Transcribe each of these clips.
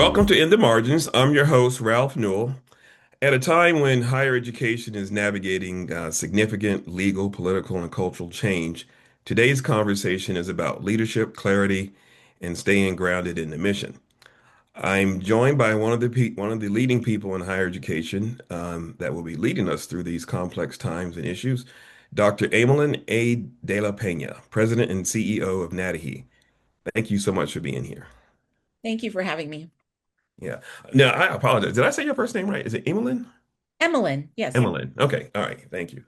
Welcome to In the Margins. I'm your host, Ralph Newell. At a time when higher education is navigating significant legal, political, and cultural change, today's conversation is about leadership, clarity, and staying grounded in the mission. I'm joined by one of the leading people in higher education that will be leading us through these complex times and issues, Dr. Emelyn dela Peña, President and CEO of NADOHE. Thank you so much for being here. Thank you for having me. Yeah. Now, I apologize. Did I say your first name right? Is it Emelyn? Emelyn, yes. Emelyn. Okay. All right. Thank you.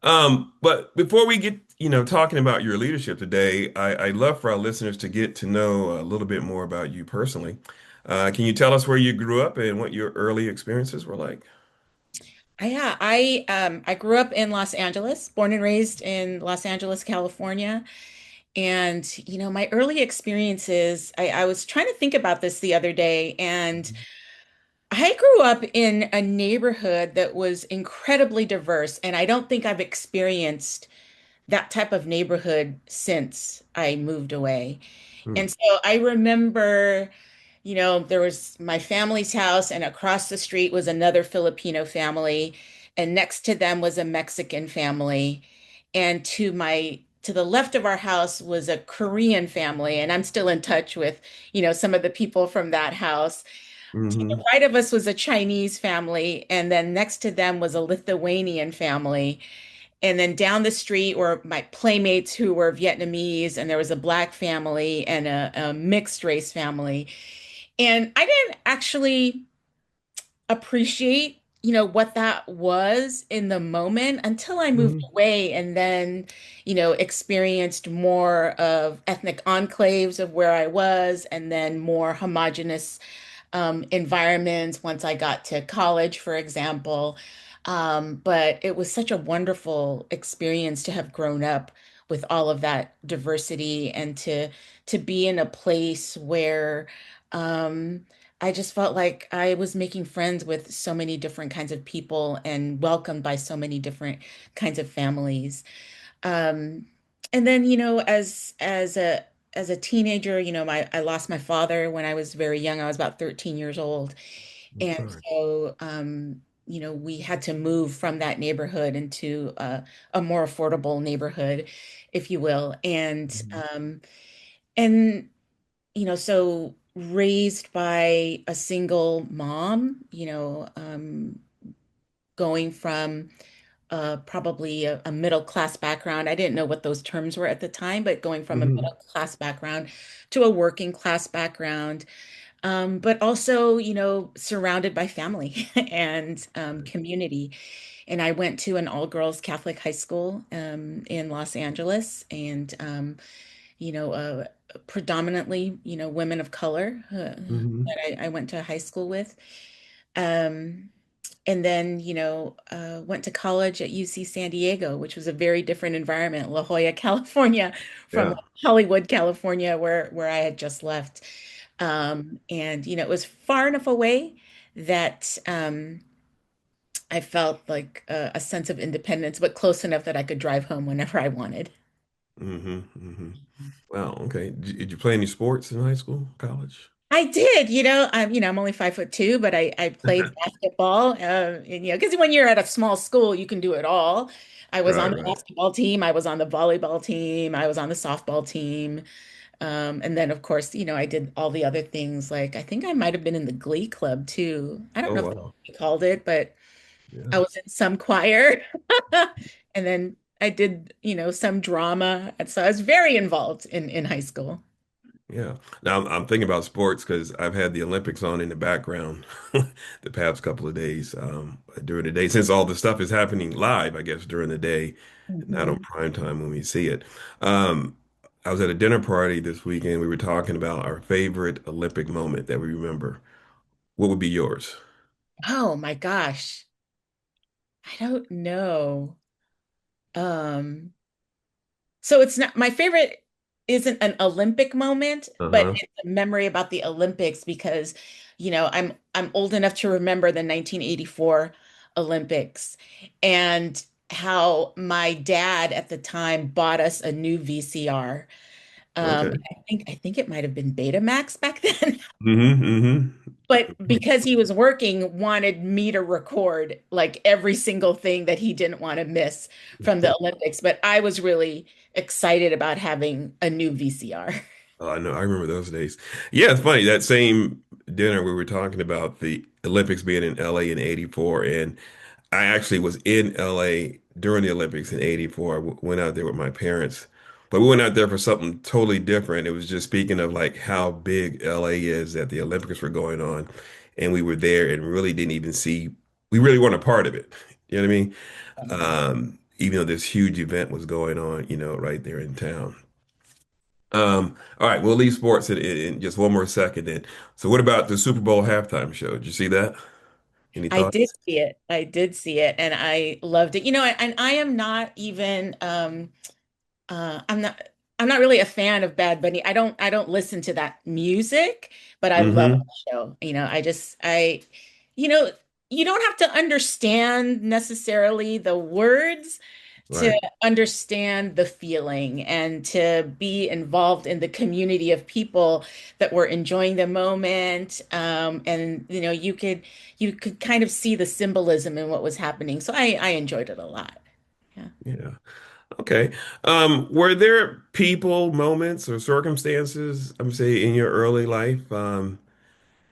But before we get, talking about your leadership today, I'd love for our listeners to get to know a little bit more about you personally. Can you tell us where you grew up and what your early experiences were like? I grew up in Los Angeles, born and raised in Los Angeles, California. And my early experiences, I was trying to think about this the other day, and I grew up in a neighborhood that was incredibly diverse, and I don't think I've experienced that type of neighborhood since I moved away. Mm, And so I remember, there was my family's house, and across the street was another Filipino family, and next to them was a Mexican family, and to the left of our house was a Korean family, and I'm still in touch with, some of the people from that house. To the hmm right of us was a Chinese family, and then next to them was a Lithuanian family. And then down the street were my playmates who were Vietnamese, and there was a black family and a mixed race family. And I didn't actually appreciate, what that was in the moment until I moved hmm away and then, experienced more of ethnic enclaves of where I was and then more homogenous environments once I got to college, for example. But it was such a wonderful experience to have grown up with all of that diversity and to be in a place where I just felt like I was making friends with so many different kinds of people and welcomed by so many different kinds of families. Um, and then, as a teenager, I lost my father when I was very young. I was about 13 years old. I'm And sorry. so, we had to move from that neighborhood into a more affordable neighborhood, if you will. Mhm. And so raised by a single mom, going from probably a middle class background. I didn't know what those terms were at the time, but going from a hmm middle class background to a working class background, but also, surrounded by family and community. And I went to an all-girls Catholic high school in Los Angeles, and predominantly, women of color hmm that I went to high school with. Um, and then, went to college at UC San Diego, which was a very different environment, La Jolla, California, from Yeah. Hollywood, California, where I had just left. And it was far enough away that I felt like a sense of independence, but close enough that I could drive home whenever I wanted. hmm Wow. Okay. Did you play any sports in high school, college? I did, I'm only 5'2", but I played basketball, and, because when you're at a small school, you can do it all. I was Right, on the right. basketball team, I was on the volleyball team, I was on the softball team. And then, of course, I did all the other things. Like, I think I might have been in the Glee Club too. I don't Oh, know if that's wow. what we called it, but I Yeah. was in some choir. And then I did, some drama. And so I was very involved in high school. Yeah. Now I'm thinking about sports because I've had the Olympics on in the background the past couple of days during the day, since all the stuff is happening live, I guess, during the day, not on Mhm. prime time when we see it. Um, I was at a dinner party this weekend. We were talking about our favorite Olympic moment that we remember. What would be yours? Oh my gosh. I don't know. Um, so it's not my favorite isn't an Olympic moment, but Uh-huh. it's a memory about the Olympics because, I'm old enough to remember the 1984 Olympics and how my dad at the time bought us a new VCR. Okay. I think it might have been Betamax back then. Mm-hmm. But because he was working, wanted me to record like every single thing that he didn't want to miss from the Olympics. But I was really excited about having a new VCR. Oh, I know. I remember those days. Yeah, it's funny. That same dinner we were talking about the Olympics being in LA in '84, and I actually was in LA during the Olympics in '84. Went out there with my parents, but we went out there for something totally different. It was just speaking of like how big LA is that the Olympics were going on, and we were there and really didn't even see. We really weren't a part of it. You know what I mean? Even though this huge event was going on, right there in town. All right, we'll leave sports in just one more second then. So what about the Super Bowl halftime show? Did you see that? Any I did thoughts? see it. I did see it, and I loved it. And I am not even I'm not really a fan of Bad Bunny. I don't listen to that music, but I love Mm-hmm. the show. You know, you don't have to understand necessarily the words to Right. understand the feeling and to be involved in the community of people that were enjoying the moment. And you could kind of see the symbolism in what was happening. So I enjoyed it a lot. Yeah. Yeah. Okay. Were there people, moments, or circumstances, I'm saying, in your early life,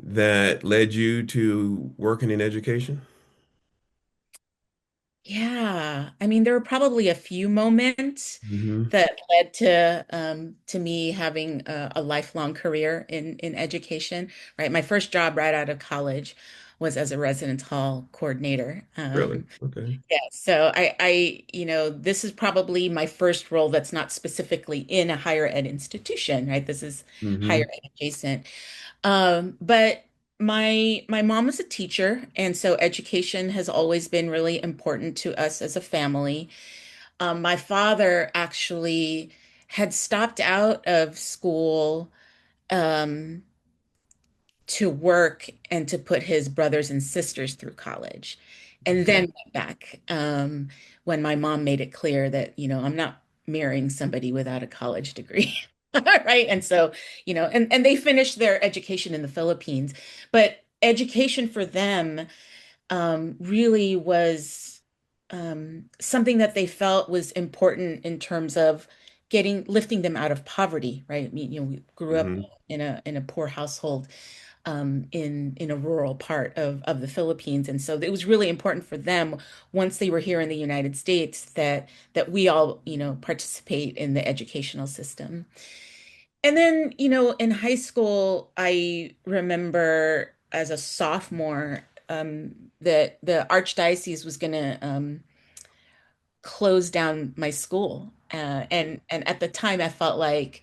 that led you to working in education? Yeah, I mean, there were probably a few moments Mm-hmm. that led to me having a lifelong career in education, right? My first job right out of college was as a residence hall coordinator. Really? Okay. Yeah, so this is probably my first role that's not specifically in a higher ed institution, right? This is higher Mm-hmm. ed adjacent. But my mom was a teacher, and so education has always been really important to us as a family. My father actually had stopped out of school um, to work and to put his brothers and sisters through college, and then Okay. went back when my mom made it clear that, I'm not marrying somebody without a college degree. Right. And so, and they finished their education in the Philippines, but education for them really was something that they felt was important in terms of lifting them out of poverty, right? I mean, we grew up Mm-hmm. in a poor household in a rural part of the Philippines, and so it was really important for them once they were here in the United States that we all, participate in the educational system. And then, in high school, I remember as a sophomore that the archdiocese was going to close down my school. And at the time, I felt like,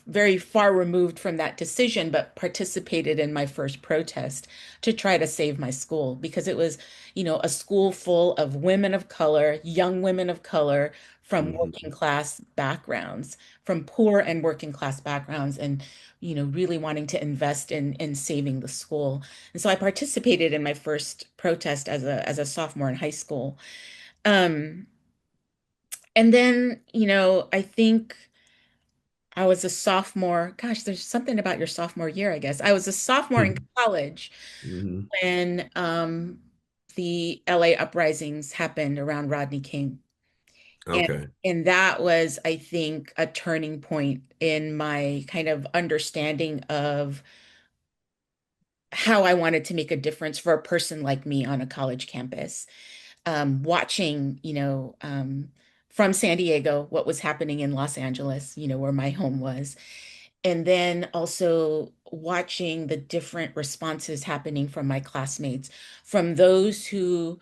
very far removed from that decision, but participated in my first protest to try to save my school because it was, a school full of women of color, young women of color from Mm-hmm. working class backgrounds, from poor and working class backgrounds, and really wanting to invest in saving the school. And so I participated in my first protest as a sophomore in high school. Um, and then, I think I was a sophomore. Gosh, there's something about your sophomore year, I guess. I was a sophomore in college Mm-hmm. when the LA uprisings happened around Rodney King. And Okay. and that was, I think, a turning point in my kind of understanding of how I wanted to make a difference for a person like me on a college campus. Watching, from San Diego, what was happening in Los Angeles, where my home was. And then also watching the different responses happening from my classmates, from those who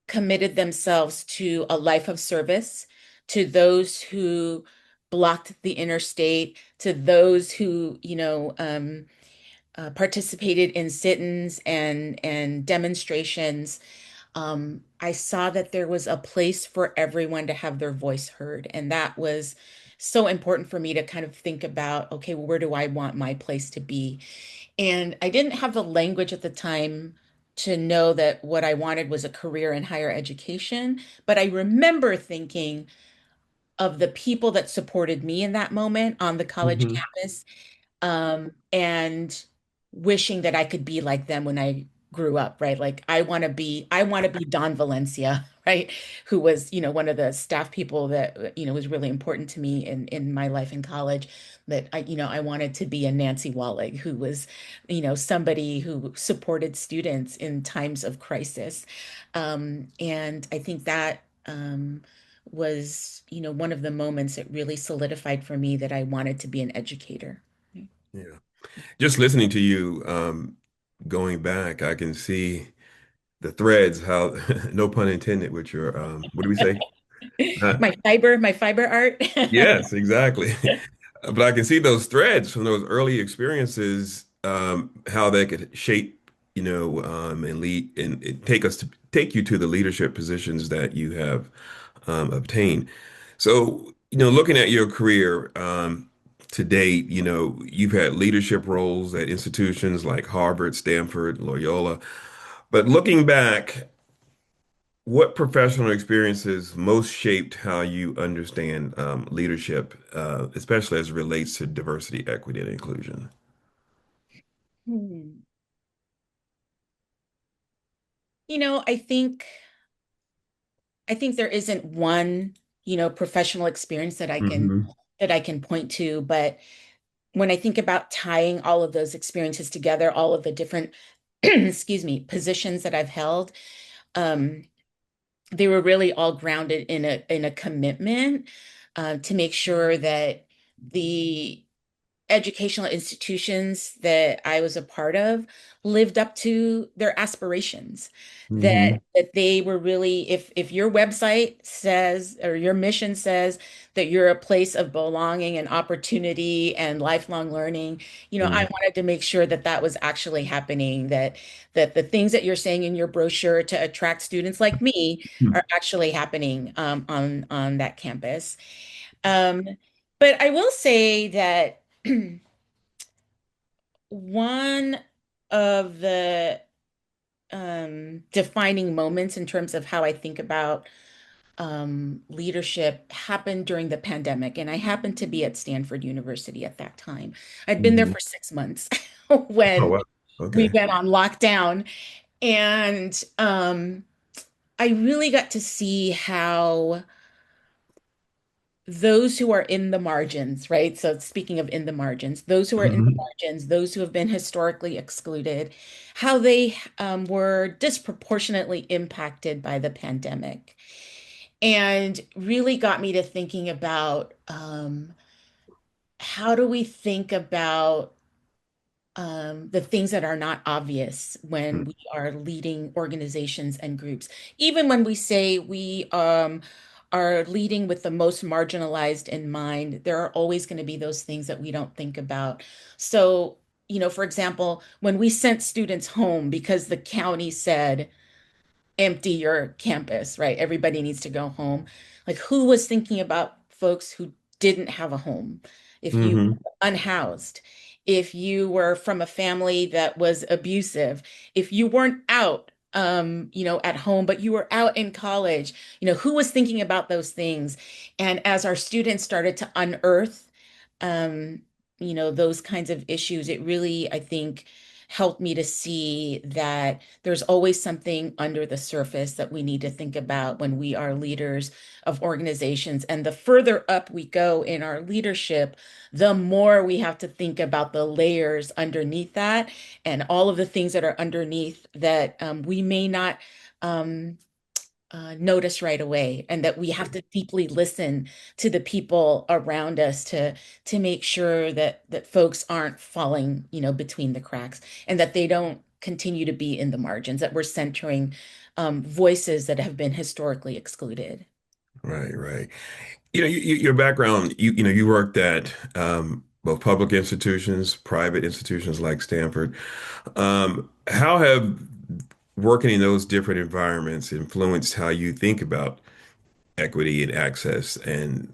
committed themselves to a life of service, to those who blocked the interstate, to those who, participated in sit-ins and demonstrations. I saw that there was a place for everyone to have their voice heard. And that was so important for me to kind of think about, okay, well, where do I want my place to be? And I didn't have the language at the time to know that what I wanted was a career in higher education. But I remember thinking, of the people that supported me in that moment on the college Hmm. campus, and wishing that I could be like them when I grew up, right? Like I want to be Don Valencia, right? Who was, one of the staff people that, was really important to me in my life in college. That I wanted to be a Nancy Wallig, who was, somebody who supported students in times of crisis. And I think that was, one of the moments that really solidified for me that I wanted to be an educator. Yeah. Just listening to you, going back, I can see the threads, how, no pun intended, with your, what do we say? Uh, My fiber art. yes, exactly. But I can see those threads from those early experiences, how they could shape, and lead and take you to the leadership positions that you have obtained. So, looking at your career to date, you've had leadership roles at institutions like Harvard, Stanford, Loyola. But looking back, what professional experiences most shaped how you understand leadership, especially as it relates to diversity, equity, and inclusion? Hmm. I think there isn't one, professional experience Hmm. that I can point to, but when I think about tying all of those experiences together, all of the different, excuse me, positions that I've held, um, they were really all grounded in a commitment to make sure that the educational institutions that I was a part of lived up to their aspirations. That Hmm. that they were really, if your website says or your mission says that you're a place of belonging and opportunity and lifelong learning, I wanted to make sure that that was actually happening, that the things that you're saying in your brochure to attract students like me are actually happening on that campus. Um, but I will say that one of the defining moments in terms of how I think about leadership happened during the pandemic. And I happened to be at Stanford University at that time. I'd been there Hmm. for 6 months Oh, when wow. we Okay. went on lockdown. And I really got to see how those who are in the margins, right? So speaking of in the margins, those who are in the Hmm. margins, those who have been historically excluded, how they were disproportionately impacted by the pandemic, and really got me to thinking about how do we think about the things that are not obvious when we are leading organizations and groups. Even when we say we are leading with the most marginalized in mind, there are always going to be those things that we don't think about. So, for example, when we sent students home because the county said, empty your campus, right? Everybody needs to go home. Like, who was thinking about folks who didn't have a home? If you Hmm. were unhoused, if you were from a family that was abusive, if you weren't out, at home, but you were out in college, who was thinking about those things? And as our students started to unearth, um, those kinds of issues, it really, I think, helped me to see that there's always something under the surface that we need to think about when we are leaders of organizations. And the further up we go in our leadership, the more we have to think about the layers underneath that and all of the things that are underneath that we may not um, notice right away, and that we have to deeply listen to the people around us to make sure that folks aren't falling, between the cracks, and that they don't continue to be in the margins, that we're centering voices that have been historically excluded. Right, right. Your background, you worked at both public institutions, private institutions like Stanford. How have working in those different environments influenced how you think about equity and access and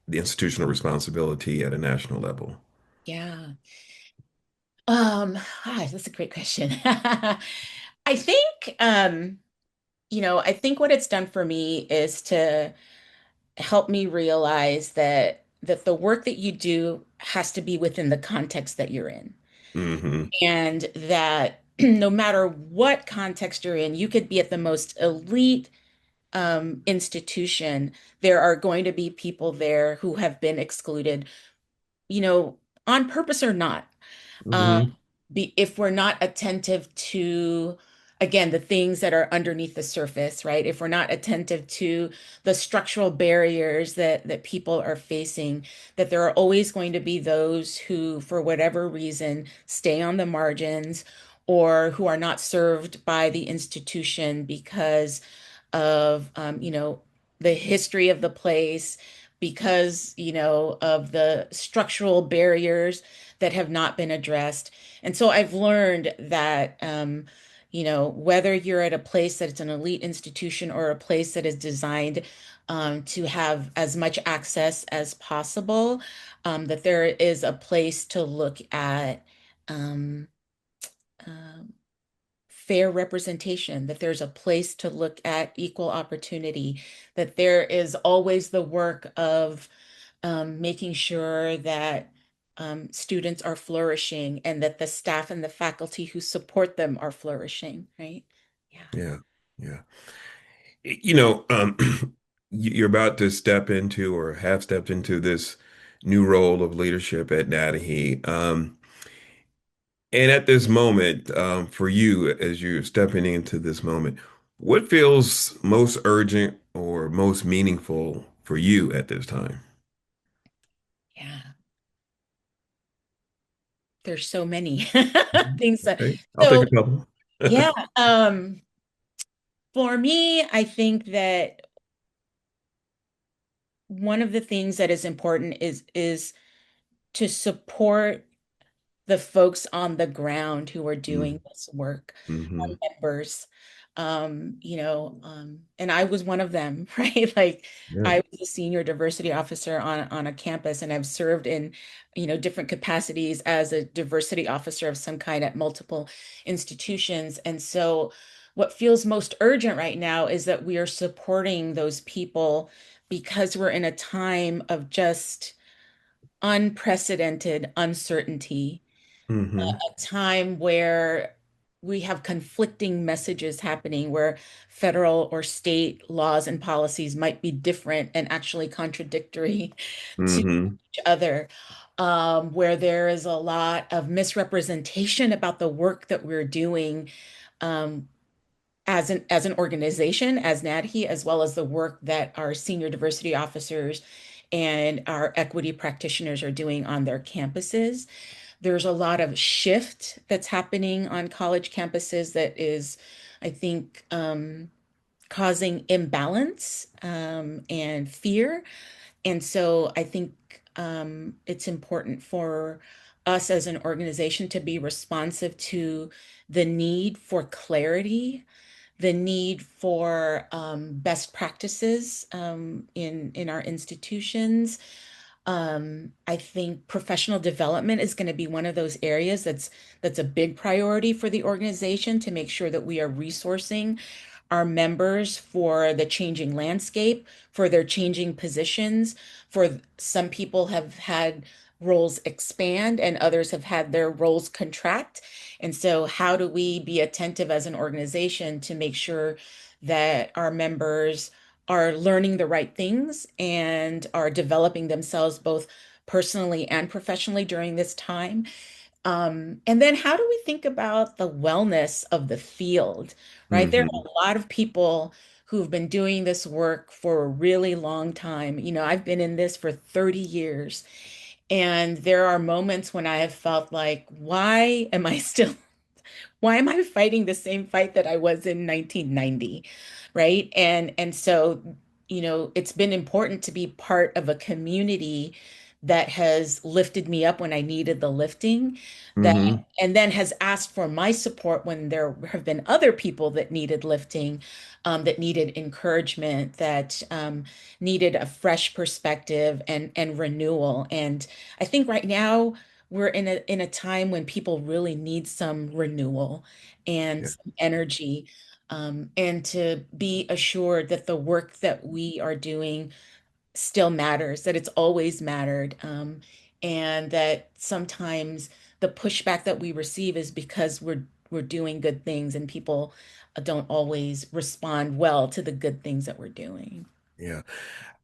the institutional responsibility at a national level? Yeah. That's a great question. I think, I think what it's done for me is to helped me realize that the work that you do has to be within the context that you're in. Hmm. And that no matter what context you're in, you could be at the most elite institution. There are going to be people there who have been excluded, you know, on purpose or not. Um, Hmm. if we're not attentive to, again, the things that are underneath the surface, right? If we're not attentive to the structural barriers that people are facing, that there are always going to be those who, for whatever reason, stay on the margins or who are not served by the institution because of, the history of the place, because, of the structural barriers that have not been addressed. And so I've learned that, whether you're at a place that it's an elite institution or a place that is designed to have as much access as possible, that there is a place to look at um, um, fair representation, that there's a place to look at equal opportunity, that there is always the work of making sure that students are flourishing and that the staff and the faculty who support them are flourishing, right? Yeah. Yeah. Yeah. You know, you're about to step into or have stepped into this new role of leadership at NADOHE. And at this moment, for you, as you're stepping into this moment, what feels most urgent or most meaningful for you at this time? Yeah. There's so many things. Okay, I'll take So a couple. yeah, for me, I think that one of the things that is important is to support the folks on the ground who are doing this work, Mm-hmm. our members. And I was one of them, right? Like Yeah. I was a senior diversity officer on a campus, and I've served in, different capacities as a diversity officer of some kind at multiple institutions. And so what feels most urgent right now is that we are supporting those people because we're in a time of just unprecedented uncertainty, Mm-hmm. a time where we have conflicting messages happening, where federal or state laws and policies might be different and actually contradictory to Mm-hmm. each other, where there is a lot of misrepresentation about the work that we're doing. Um, as an organization, as NADHE, as well as the work that our senior diversity officers and our equity practitioners are doing on their campuses. There's a lot of shift that's happening on college campuses that is, I think, causing imbalance and fear. And so I think it's important for us as an organization to be responsive to the need for clarity, the need for best practices in our institutions. I think professional development is going to be one of those areas that's a big priority for the organization, to make sure that we are resourcing our members for the changing landscape, for their changing positions. For some people have had roles expand and others have had their roles contract. And so how do we be attentive as an organization to make sure that our members are learning the right things and are developing themselves both personally and professionally during this time? And then how do we think about the wellness of the field, right? There Mm-hmm. are a lot of people who've been doing this work for a really long time. I've been in this for 30 years, and there are moments when I have felt like, why am I fighting the same fight that I was in 1990, right? And so, it's been important to be part of a community that has lifted me up when I needed the lifting, that Mm-hmm. and then has asked for my support when there have been other people that needed lifting, that needed encouragement, that needed a fresh perspective and renewal. And I think right now we're in a time when people really need some renewal and Yeah. some energy, and to be assured that the work that we are doing still matters, that it's always mattered, and that sometimes the pushback that we receive is because we're doing good things and people don't always respond well to the good things that we're doing. Yeah.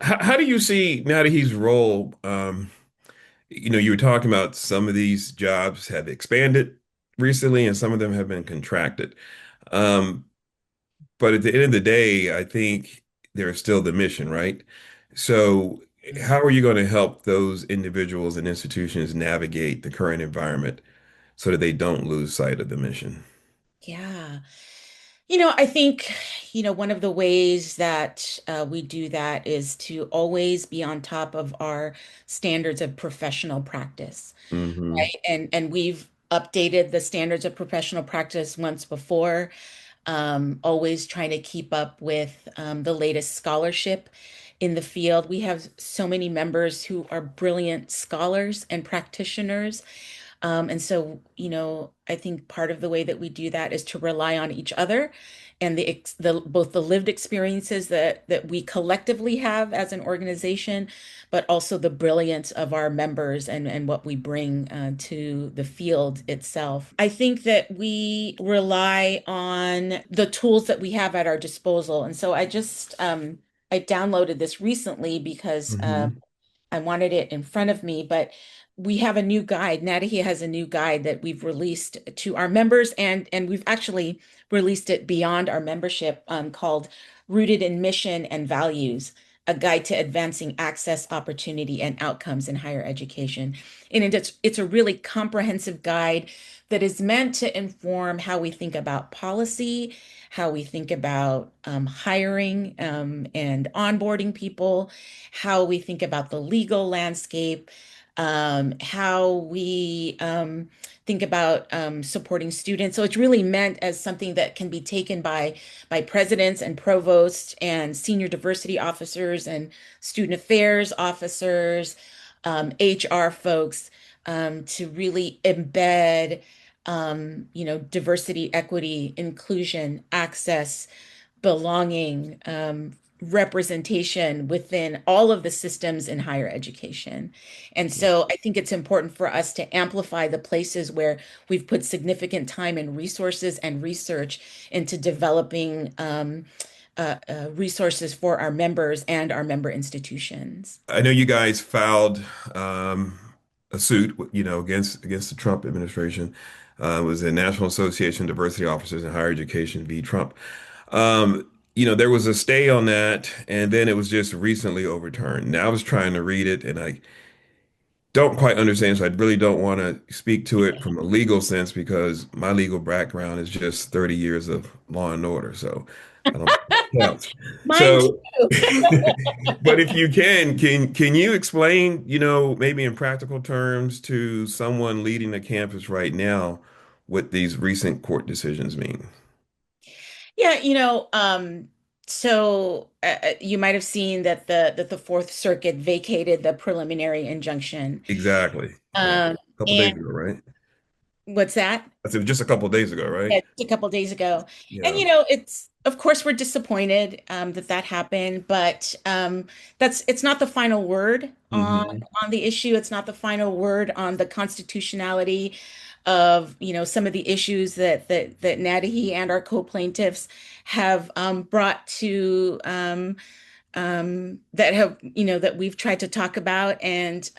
How do you see NADOHE's role? You were talking about some of these jobs have expanded recently and some of them have been contracted. Um, but at the end of the day, I think there's still the mission, right? So, how are you going to help those individuals and institutions navigate the current environment so that they don't lose sight of the mission? Yeah. I think, one of the ways that we do that is to always be on top of our standards of professional practice, Hmm. right? And we've updated the standards of professional practice once before, always trying to keep up with the latest scholarship in the field. We have so many members who are brilliant scholars and practitioners, and so, I think part of the way that we do that is to rely on each other and the both the lived experiences that we collectively have as an organization, but also the brilliance of our members and what we bring to the field itself. I think that we rely on the tools that we have at our disposal. And so I downloaded this recently because Hmm. I wanted it in front of me, but we have a new guide. NADOHE has a new guide that we've released to our members, and we've actually released it beyond our membership, called Rooted in Mission and Values, a guide to advancing access, opportunity, and outcomes in higher education. And it's a really comprehensive guide that is meant to inform how we think about policy, how we think about hiring and onboarding people, how we think about the legal landscape, how we think about supporting students. So it's really meant as something that can be taken by presidents and provosts and senior diversity officers and student affairs officers, HR folks, to really embed, diversity, equity, inclusion, access, belonging, representation within all of the systems in higher education. And so I think it's important for us to amplify the places where we've put significant time and resources and research into developing resources for our members and our member institutions. I know you guys filed um, a suit, against the Trump administration. It was the National Association of Diversity Officers in Higher Education v. Trump. There was a stay on that, and then it was just recently overturned. Now I was trying to read it, and I don't quite understand, so I really don't want to speak to it from a legal sense because my legal background is just 30 years of law and order, so I don't think that counts. Mine So, too. but if you can you explain, maybe in practical terms to someone leading a campus right now what these recent court decisions mean? Yeah, so you might have seen that the Fourth Circuit vacated the preliminary injunction. Exactly. Yeah. Um, A couple and days ago, right? what's that? I said just a couple days ago, right? Yeah, just a couple days ago. And Yeah. it's of course we're disappointed that happened, but it's not the final word Hmm. on the issue. It's not the final word on the constitutionality of some of the issues that NADOHE and our co-plaintiffs have brought to that have that we've tried to talk about. And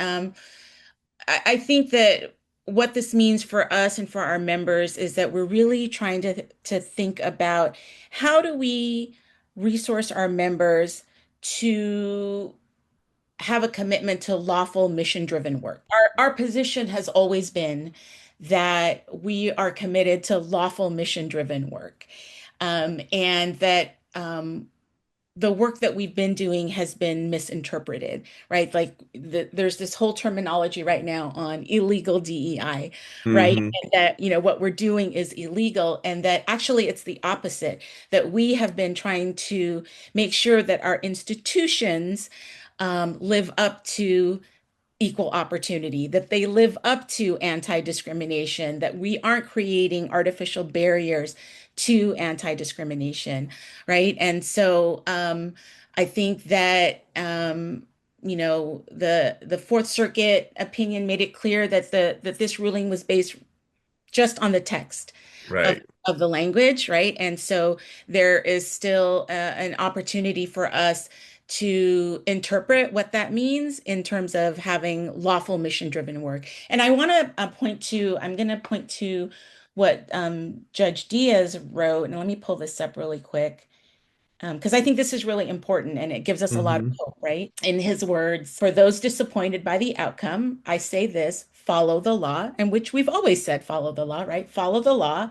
I think that what this means for us and for our members is that we're really trying to think about how do we resource our members to have a commitment to lawful mission-driven work. Our position has always been that we are committed to lawful mission-driven work, and that the work that we've been doing has been misinterpreted, right? Like there's this whole terminology right now on illegal DEI, right? Hmm. And that, what we're doing is illegal, and that actually it's the opposite, that we have been trying to make sure that our institutions live up to equal opportunity, that they live up to anti-discrimination, that we aren't creating artificial barriers to anti-discrimination, right? And so I think that the Fourth Circuit opinion made it clear that this ruling was based just on the text of Right. the language, right? And so there is still an opportunity for us to interpret what that means in terms of having lawful mission-driven work. And I want to I'm going to point to what Judge Diaz wrote, and let me pull this up really quick. Because I think this is really important and it gives us a lot of Hmm. hope, right? In his words, for those disappointed by the outcome, I say this, follow the law, and which we've always said, follow the law, right? Follow the law,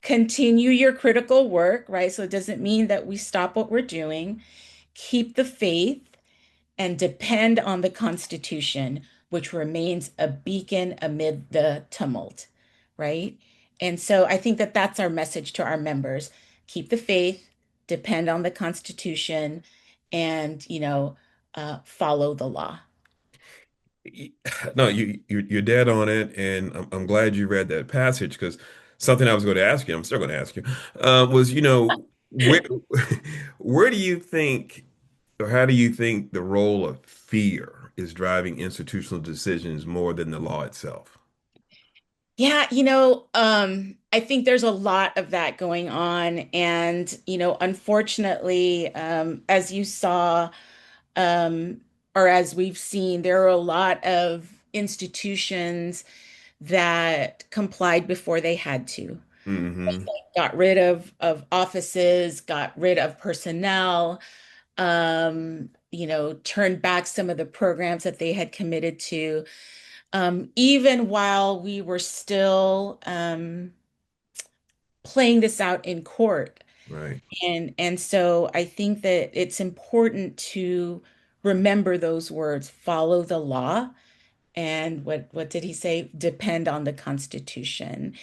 continue your critical work, right? So it doesn't mean that we stop what we're doing, keep the faith, and depend on the Constitution, which remains a beacon amid the tumult, right? And so I think that that's our message to our members. Keep the faith, depend on the Constitution, and, follow the law. No, you're dead on it, and I'm glad you read that passage because something I was going to ask you, I'm still going to ask you, was where where do you think or how do you think the role of fear is driving institutional decisions more than the law itself? Yeah, I think there's a lot of that going on. And, unfortunately, as you saw, um, or as we've seen, there are a lot of institutions that complied before they had to. Hmm. Got rid of offices, got rid of personnel, turned back some of the programs that they had committed to, even while we were still playing this out in court. Right. And so I think that it's important to remember those words, follow the law. And what did he say? Depend on the Constitution.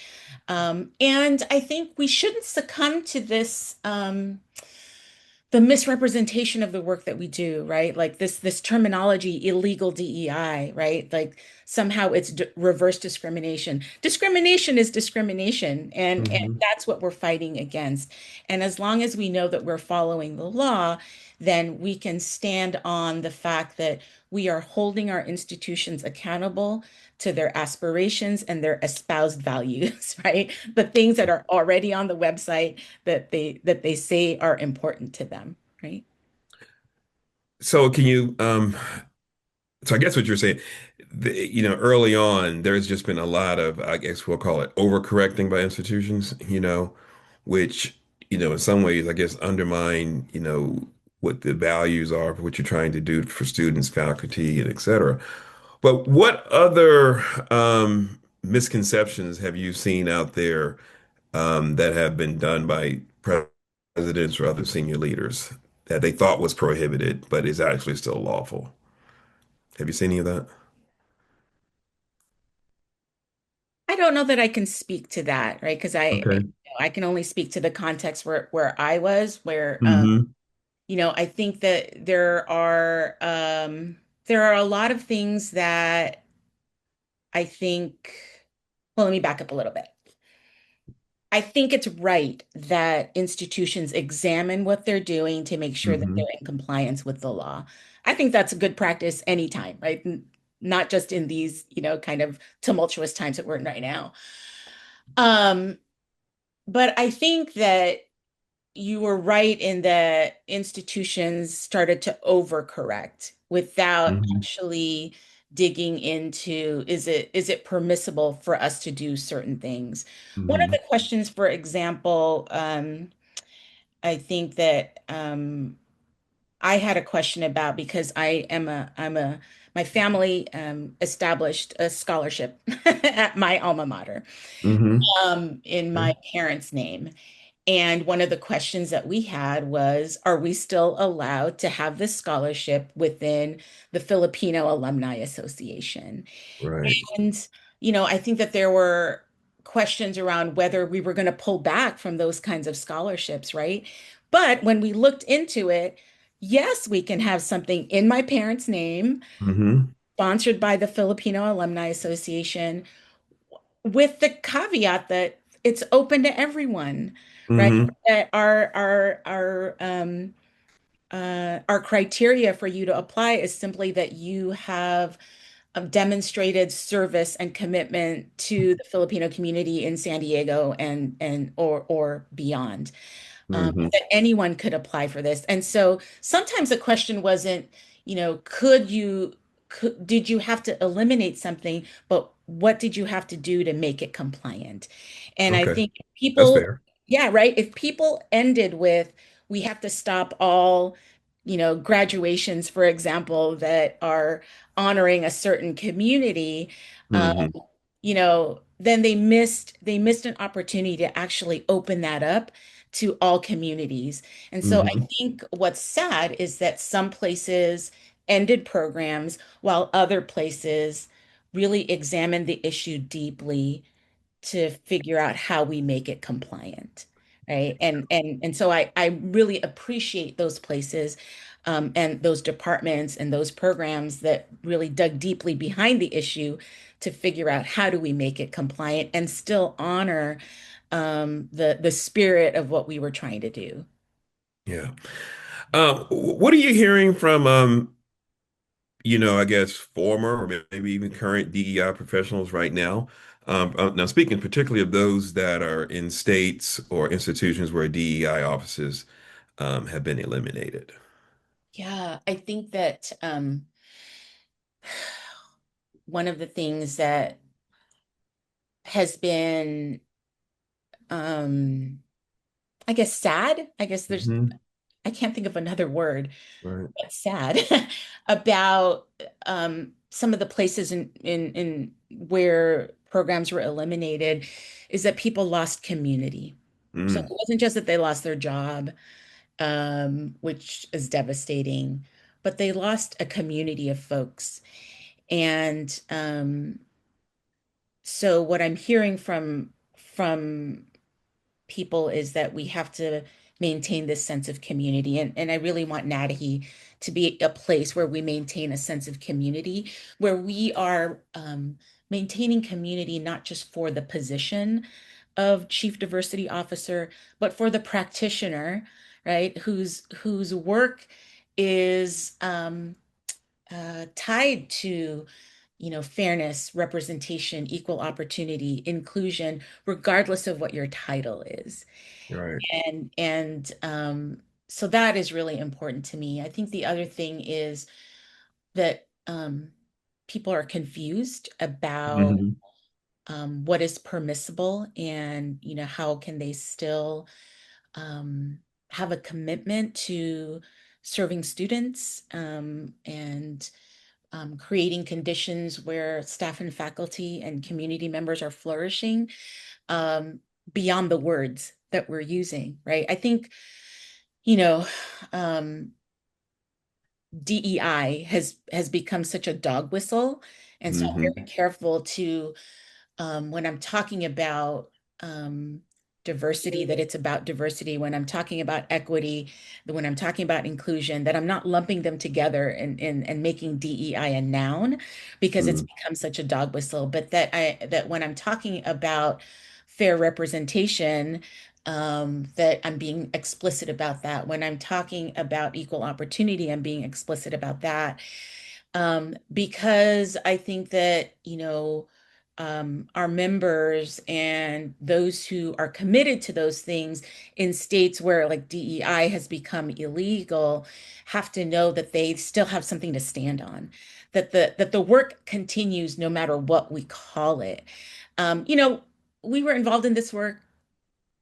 And I think we shouldn't succumb to this the misrepresentation of the work that we do, right? Like this terminology, illegal DEI, right? Like somehow it's reverse discrimination. Discrimination is discrimination, and Hmm. that's what we're fighting against. And as long as we know that we're following the law, then we can stand on the fact that we are holding our institutions accountable to their aspirations and their espoused values, right? The things that are already on the website that they say are important to them, right? So can you so I guess what you're saying, early on, there's just been a lot of, I guess we'll call it overcorrecting by institutions, which, in some ways, I guess, undermine, what the values are for what you're trying to do for students, faculty, and et cetera. But what other misconceptions have you seen out there that have been done by presidents or other senior leaders that they thought was prohibited, but is actually still lawful? Have you seen any of that? I don't know that I can speak to that, right? Because Okay. I can only speak to the context where I was, where Hmm. I think that there are a lot of things that I think, well, let me back up a little bit. I think it's right that institutions examine what they're doing to make sure that they're Hmm. in compliance with the law. I think that's a good practice anytime, right? Not just in these, kind of tumultuous times that we're in right now. Um, but I think that you were right in that institutions started to overcorrect without Hmm. actually digging into is it permissible for us to do certain things. One of Hmm. the questions, for example, I think that I had a question about because my family established a scholarship at my alma mater Hmm. in Okay. my parents' name. And one of the questions that we had was, are we still allowed to have this scholarship within the Filipino Alumni Association? Right. And, I think that there were questions around whether we were going to pull back from those kinds of scholarships, right? But when we looked into it, yes, we can have something in my parents' name, Hmm. sponsored by the Filipino Alumni Association, with the caveat that it's open to everyone, right? Hmm. That our our criteria for you to apply is simply that you have demonstrated service and commitment to the Filipino community in San Diego and or beyond. Hmm. That anyone could apply for this. And so sometimes the question wasn't, did you have to eliminate something, but what did you have to do to make it compliant? And I Okay, think that's people, fair. yeah, right. If people ended with, we have to stop all, graduations, for example, that are honoring a certain community, um, Hmm. then they missed an opportunity to actually open that up to all communities. And so I Hmm. think what's sad is that some places ended programs while other places really examined the issue deeply to figure out how we make it compliant. Right. And so I really appreciate those places and those departments and those programs that really dug deeply behind the issue to figure out how do we make it compliant and still honor the spirit of what we were trying to do. Yeah. What are you hearing from, I guess former or maybe even current DEI professionals right now? Now, speaking particularly of those that are in states or institutions where DEI offices have been eliminated. Yeah, I think that one of the things that has been, um, I guess, sad. Hmm. I can't think of another word, Right. but sad about some of the places in where programs were eliminated is that people lost community. So it Mm. wasn't just that they lost their job, which is devastating, but they lost a community of folks. And so what I'm hearing from people is that we have to maintain this sense of community. And I really want NADOHE to be a place where we maintain a sense of community, where we are maintaining community not just for the position of Chief Diversity Officer, but for the practitioner, right, whose work is tied to fairness, representation, equal opportunity, inclusion, regardless of what your title is. Right. And so that is really important to me. I think the other thing is that people are confused about Hmm. what is permissible and how can they still um, have a commitment to serving students and creating conditions where staff and faculty and community members are flourishing um, beyond the words that we're using, right? I think, you know, um, DEI has become such a dog whistle, and so I'm Hmm. very careful to when I'm talking about diversity, that it's about diversity. When I'm talking about equity, when I'm talking about inclusion, that I'm not lumping them together and making DEI a noun because it's Hmm. become such a dog whistle. But that when I'm talking about fair representation, that I'm being explicit about that. When I'm talking about equal opportunity, I'm being explicit about that because I think that, our members and those who are committed to those things in states where like DEI has become illegal have to know that they still have something to stand on, that the work continues no matter what we call it. Um, you know, we were involved in this work,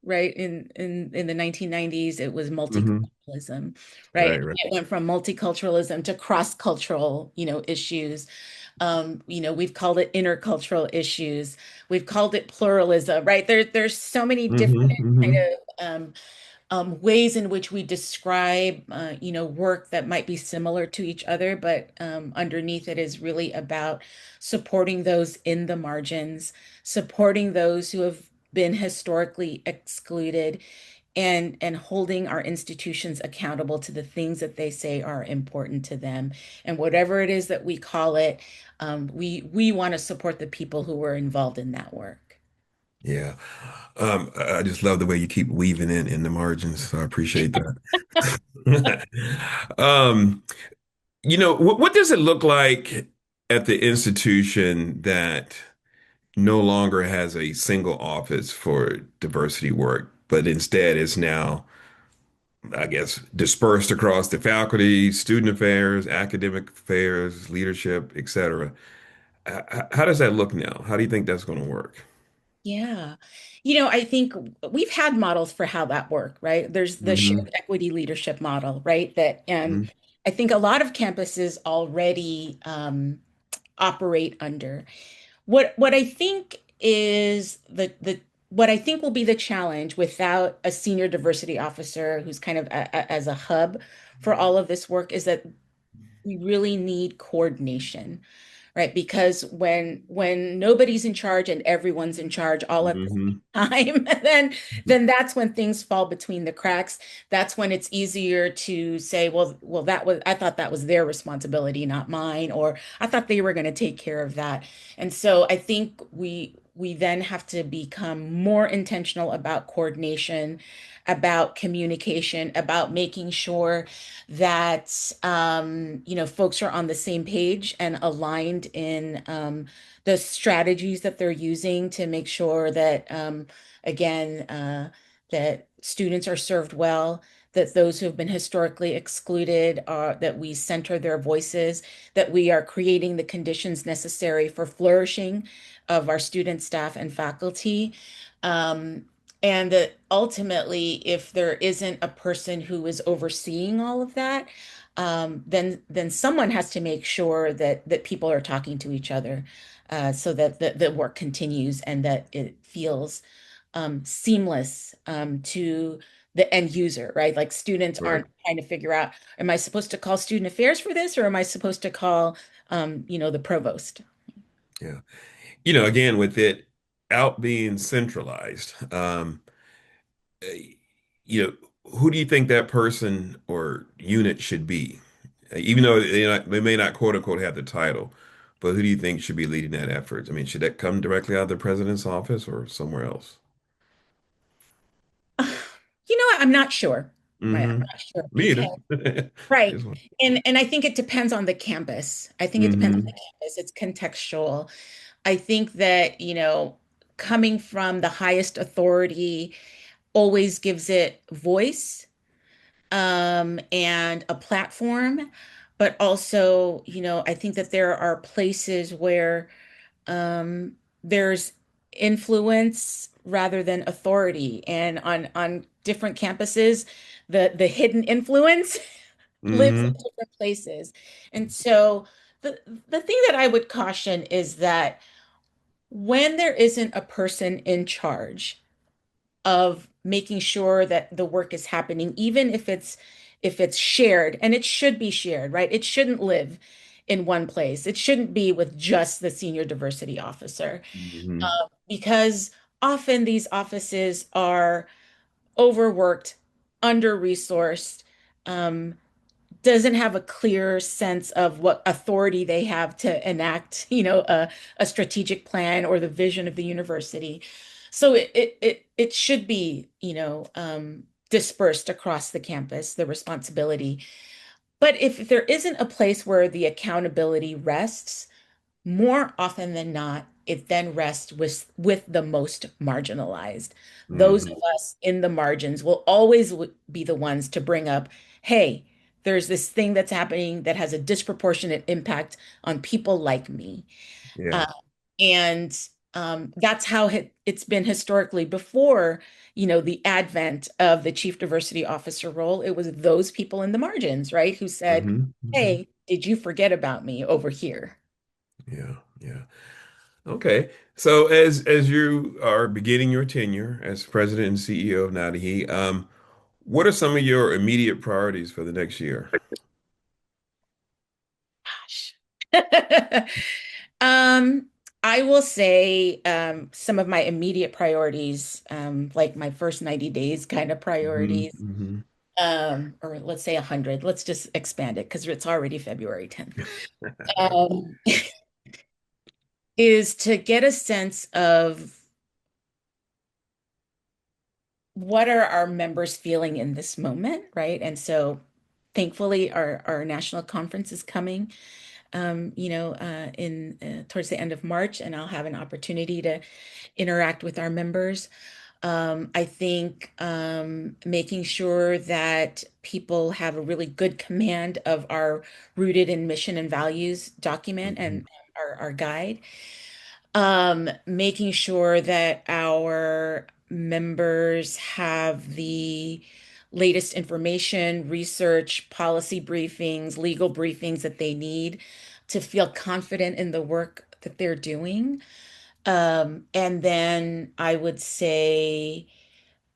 right? In the 1990s, it was Hmm. multiculturalism, right? Right. Right. It went from multiculturalism to cross-cultural, issues. We've called it intercultural issues. We've called it pluralism, right? There's so many different Hmm. kind Hmm. of ways in which we describe, work that might be similar to each other, but underneath it is really about supporting those in the margins, supporting those who have been historically excluded, and holding our institutions accountable to the things that they say are important to them. And whatever it is that we call it, we want to support the people who were involved in that work. Yeah. I just love the way you keep weaving in the margins. So I appreciate that. Um, what does it look like at the institution that no longer has a single office for diversity work, but instead is now, I guess, dispersed across the faculty, student affairs, academic affairs, leadership, etc. How does that look now? How do you think that's going to work? Yeah. I think we've had models for how that work, right? There's the Hmm. shared equity leadership model, right? That Hmm. I think a lot of campuses already operate under. What I think is the what I think will be the challenge without a senior diversity officer who's kind of as a hub for all of this work is that we really need coordination, right? Because when nobody's in charge and everyone's in charge all at the Hmm. same time, then that's when things fall between the cracks. That's when it's easier to say, well, I thought that was their responsibility, not mine, or I thought they were going to take care of that. And so I think we then have to become more intentional about coordination, about communication, about making sure that folks are on the same page and aligned in the strategies that they're using to make sure that again that students are served well, that those who have been historically excluded are that we center their voices, that we are creating the conditions necessary for flourishing of our student, staff, and faculty. Um, and that ultimately, if there isn't a person who is overseeing all of that, then someone has to make sure that people are talking to each other, so that the work continues and that it feels seamless to the end user, right? Like students Right. aren't trying to figure out, am I supposed to call student affairs for this, or am I supposed to call, the provost? Yeah. Again, with it out being centralized, you know, who do you think that person or unit should be? Even though they may not quote unquote have the title, but who do you think should be leading that effort? I mean, should that come directly out of the president's office or somewhere else? What? I'm not sure. Right, I'm Hmm. not sure Me because either. right. Just one. And I think it depends on the campus. I think it depends on the Hmm. campus. It's contextual. I think that, coming from the highest authority always gives it voice and a platform. But also, I think that there are places where um, there's influence rather than authority. And on different campuses, the hidden influence lives in Hmm. different places. And so the thing that I would caution is that when there isn't a person in charge of making sure that the work is happening, even if it's shared, and it should be shared, right? It shouldn't live in one place. It shouldn't be with just the senior diversity officer, Hmm. because often these offices are overworked, under-resourced, um, doesn't have a clear sense of what authority they have to enact, a strategic plan or the vision of the university. So it should be, dispersed across the campus, the responsibility. But if there isn't a place where the accountability rests, more often than not, it then rests with the most marginalized. Those of Hmm. us in the margins will always be the ones to bring up, hey, there's this thing that's happening that has a disproportionate impact on people like me. Yeah. Uh, and that's how it's been historically before, the advent of the chief diversity officer role. It was those people in the margins, right, who said, Hmm. Hmm. hey, did you forget about me over here? Yeah. Yeah. Okay. So as you are beginning your tenure as president and CEO of NADOHE, what are some of your immediate priorities for the next year? Gosh. Um, I will say some of my immediate priorities, like my first 90 days kind of Hmm. priorities, Hmm. or let's say 100. Let's just expand it because it's already February 10th. Um, is to get a sense of what are our members feeling in this moment, right? And so thankfully our national conference is coming in towards the end of March, and I'll have an opportunity to interact with our members. I think making sure that people have a really good command of our rooted in mission and values document Mhm. and our guide. Making sure that our members have the latest information, research, policy briefings, legal briefings that they need to feel confident in the work that they're doing. And then I would say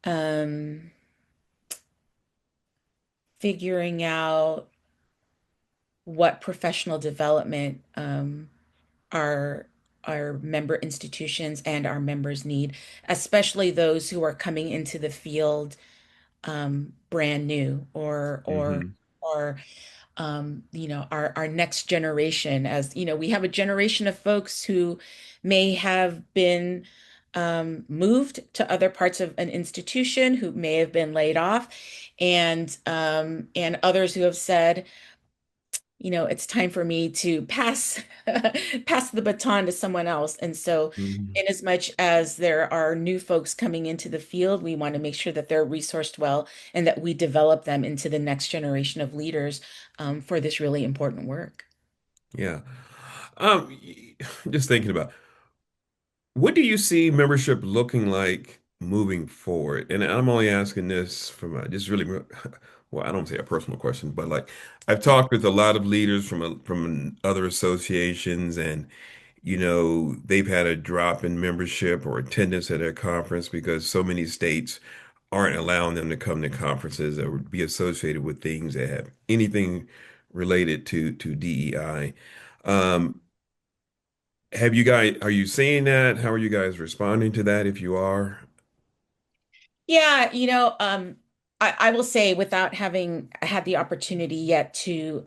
um, figuring out what professional development our our member institutions and our members need, especially those who are coming into the field brand new Mhm. or our next generation. As you know, we have a generation of folks who may have been moved to other parts of an institution, who may have been laid off, and others who have said, it's time for me to pass pass the baton to someone else. And so, Mhm. in as much as there are new folks coming into the field, we want to make sure that they're resourced well and that we develop them into the next generation of leaders for this really important work. Yeah. Just thinking about what do you see membership looking like moving forward? And I'm only asking this from just really, well, I don't say a personal question, but like I've talked with a lot of leaders from other associations, and they've had a drop in membership or attendance at their conference because so many states aren't allowing them to come to conferences that would be associated with things that have anything related to DEI. Um, are you seeing that? How are you guys responding to that if you are? Yeah, I will say without having had the opportunity yet to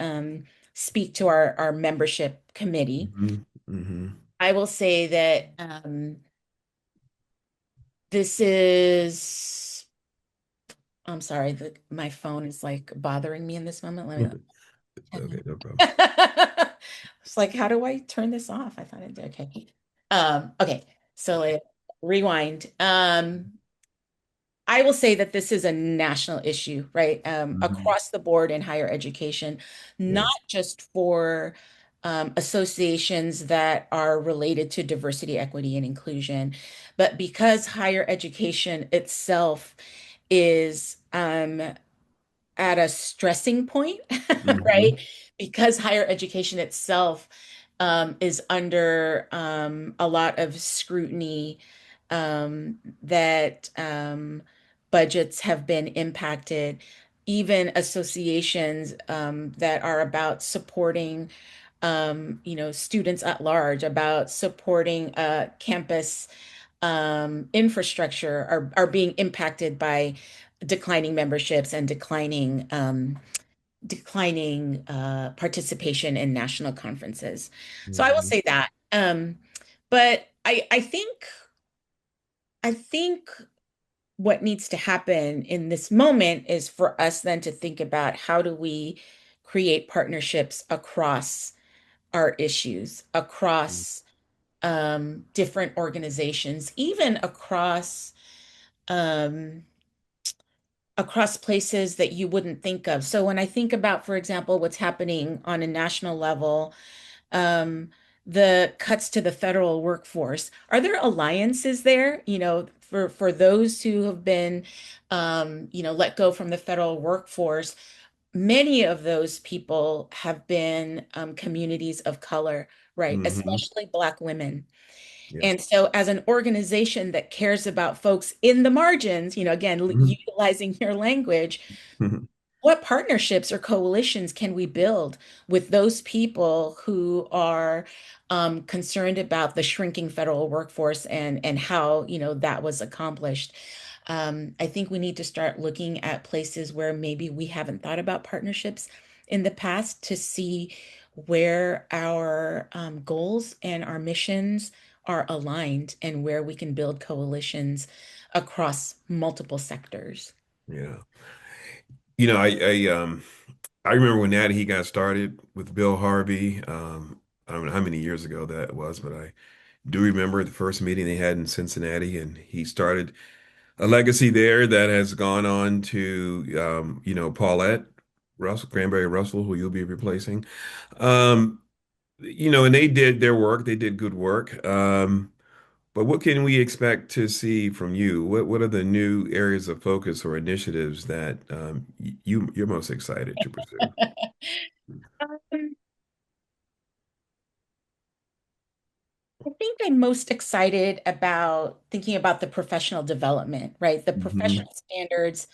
speak to our membership committee, Hmm. Hmm. I will say that this is, I'm sorry, my phone is like bothering me in this moment. Let me, Okay, no problem. it's like, how do I turn this off? I thought I did. Okay. Okay. So rewind. I will say that this is a national issue, right? Hmm. Across the board in higher education, not Yes. just for associations that are related to diversity, equity, and inclusion, but because higher education itself is at a stressing point, right? Hmm. Because higher education itself is under a lot of scrutiny, that budgets have been impacted, even associations that are about supporting, students at large, about supporting campus infrastructure are being impacted by declining memberships and declining participation in national conferences. So I will Hmm. say that. But I think what needs to happen in this moment is for us then to think about how do we create partnerships across our issues, across different organizations, even um, across places that you wouldn't think of. So when I think about, for example, what's happening on a national level, um, the cuts to the federal workforce, are there alliances there, for those who have been, let go from the federal workforce? Many of those people have been communities of color, right? Hmm. Especially Black women. Yes. And so, as an organization that cares about folks in the margins, again, Hmm. utilizing your language, Hmm. what partnerships or coalitions can we build with those people who are concerned about the shrinking federal workforce and how, that was accomplished? I think we need to start looking at places where maybe we haven't thought about partnerships in the past to see where our goals and our missions are aligned and where we can build coalitions across multiple sectors. Yeah. You know, I remember when Natty got started with Bill Harvey. I don't know how many years ago that was, but I do remember the first meeting they had in Cincinnati, and he started a legacy there that has gone on to, Paulette Russell, Cranberry Russell, who you'll be replacing. Um, and they did their work. They did good work. But what can we expect to see from you? What are the new areas of focus or initiatives that you're most excited to pursue? Um, I think I'm most excited about thinking about the professional development, right? The Hmm. professional standards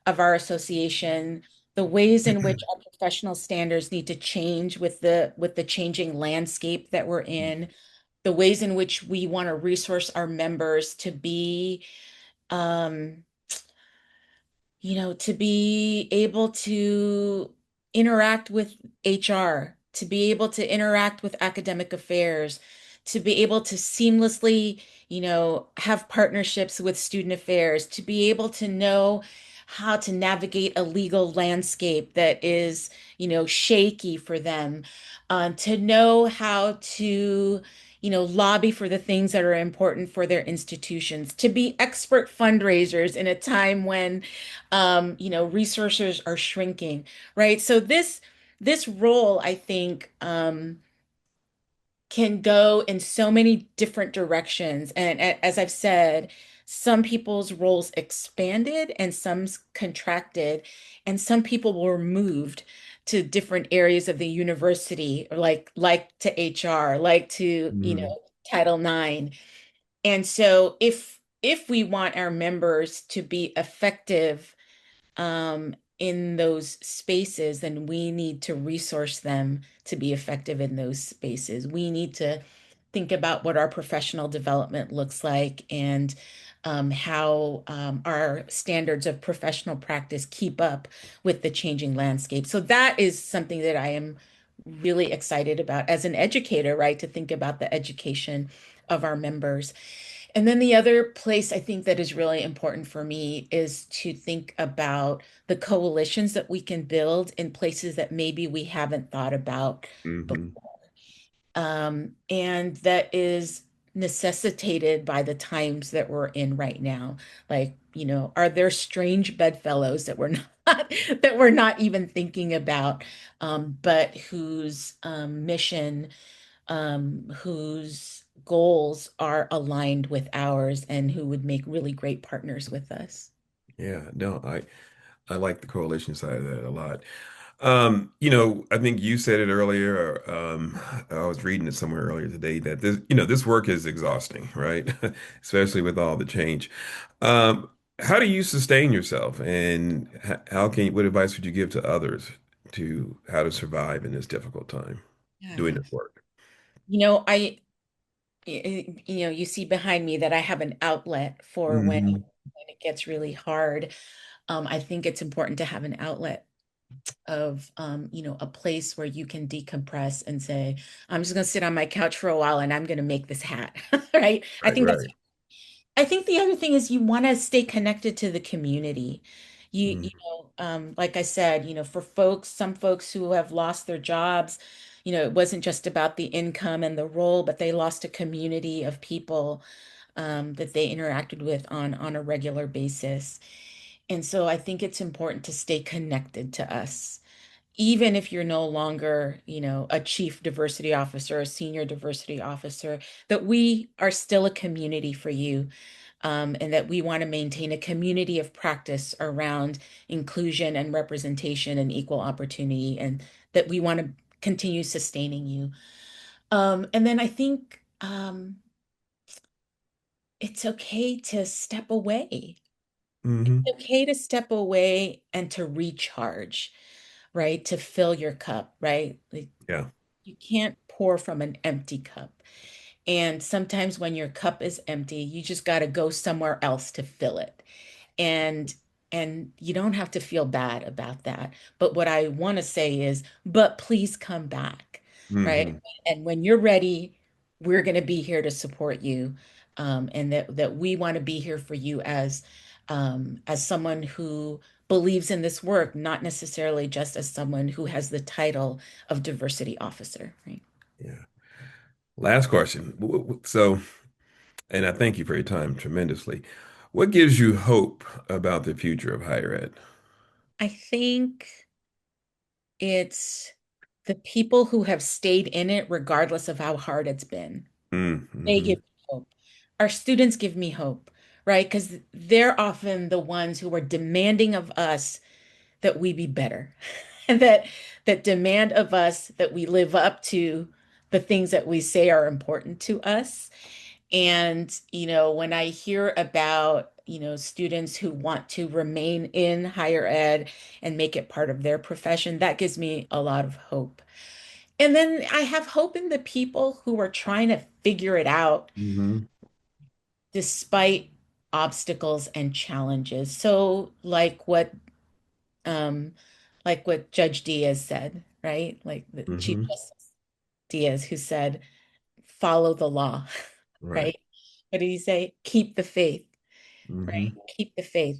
of our association, the ways in which our professional standards need to change with the changing landscape that we're in, the ways in which we want to resource our members to be um, to be able to interact with HR, to be able to interact with academic affairs, to be able to seamlessly, have partnerships with student affairs, to be able to know how to navigate a legal landscape that is, shaky for them, to know how to, lobby for the things that are important for their institutions, to be expert fundraisers in a time when resources are shrinking, right? So this role, I think, can go in so many different directions. And as I've said, some people's roles expanded and some's contracted, and some people were moved to different areas of the university, or like to HR, like to, Hmm. Title IX. And so if we want our members to be effective in those spaces, then we need to resource them to be effective in those spaces. We need to think about what our professional development looks like and how our standards of professional practice keep up with the changing landscape. So that is something that I am really excited about as an educator, right? To think about the education of our members. And then the other place I think that is really important for me is to think about the coalitions that we can build in places that maybe we haven't thought about Hmm. before. And that is necessitated by the times that we're in right now. Like, are there strange bedfellows that we're not that we're not even thinking about, but whose mission whose goals are aligned with ours and who would make really great partners with us. Yeah, no, I like the coalition side of that a lot. I think you said it earlier. I was reading it somewhere earlier today that this work is exhausting, right? Especially with all the change. How do you sustain yourself, and what advice would you give to others to how to survive in this difficult time doing Yeah. this work? You know, I, you see behind me that I have an outlet for Hmm. when it gets really hard. I think it's important to have an outlet of, a place where you can decompress and say, I'm just going to sit on my couch for a while and I'm going to make this hat, right? Right, right. I think the other thing is you want to stay connected to the community. Hmm. Like I said, for some folks who have lost their jobs, it wasn't just about the income and the role, but they lost a community of people that they interacted with on a regular basis. And so I think it's important to stay connected to us, even if you're no longer, a chief diversity officer, a senior diversity officer, that we are still a community for you, and that we want to maintain a community of practice around inclusion and representation and equal opportunity, and that we want to continue sustaining you. And then I think it's okay to step away. Hmm. It's okay to step away and to recharge, right? To fill your cup, right? Like, Yeah. you can't pour from an empty cup. And sometimes when your cup is empty, you just got to go somewhere else to fill it. And and you don't have to feel bad about that. But what I want to say is, but please come back. right? Hmm. And when you're ready, we're going to be here to support you, and that we want to be here for you as someone who believes in this work, not necessarily just as someone who has the title of diversity officer, right? Yeah. Last question. So, and I thank you for your time tremendously. What gives you hope about the future of higher ed? I think it's the people who have stayed in it, regardless of how hard it's been. They Mm-hmm. give me hope. Our students give me hope, right? Because they're often the ones who are demanding of us that we be better, and that demand of us that we live up to the things that we say are important to us. And, when I hear about, students who want to remain in higher ed and make it part of their profession, that gives me a lot of hope. And then I have hope in the people who are trying to figure it out Hmm. despite obstacles and challenges. So um like what Judge Diaz said, right? Like the Chief Hmm. Justice Diaz, who said, follow the law, Right. right? What did he say? Keep the faith, right? Hmm. Keep the faith.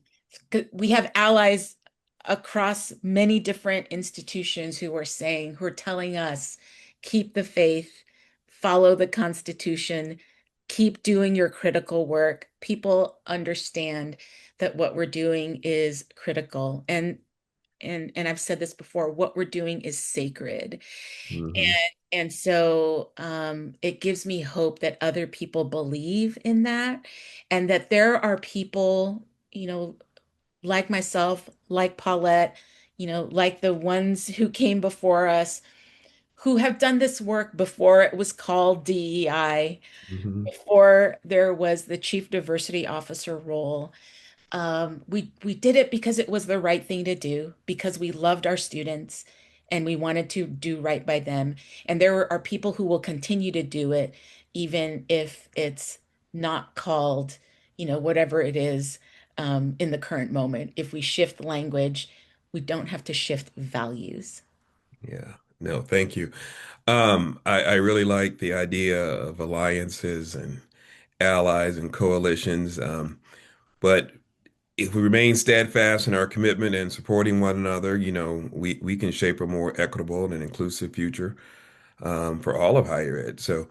'Cause we have allies across many different institutions who are telling us, keep the faith, follow the Constitution, keep doing your critical work. People understand that what we're doing is critical. And I've said this before, what we're doing is sacred. Hmm. And so it gives me hope that other people believe in that, and that there are people, like myself, like Paulette, like the ones who came before us, who have done this work before it was called DEI, Hmm. before there was the chief diversity officer role. We did it because it was the right thing to do, because we loved our students and we wanted to do right by them. And there are people who will continue to do it, even if it's not called, whatever it is, in the current moment. If we shift language, we don't have to shift values. Yeah. No, thank you. I really like the idea of alliances and allies and coalitions. But if we remain steadfast in our commitment and supporting one another, we can shape a more equitable and inclusive future for all of higher ed. So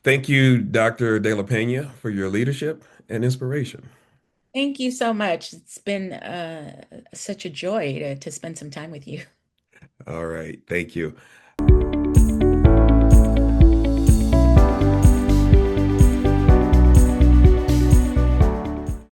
thank you, Dr. De La Peña, for your leadership and inspiration. Thank you so much. It's been such a joy to spend some time with you. All right. Thank you.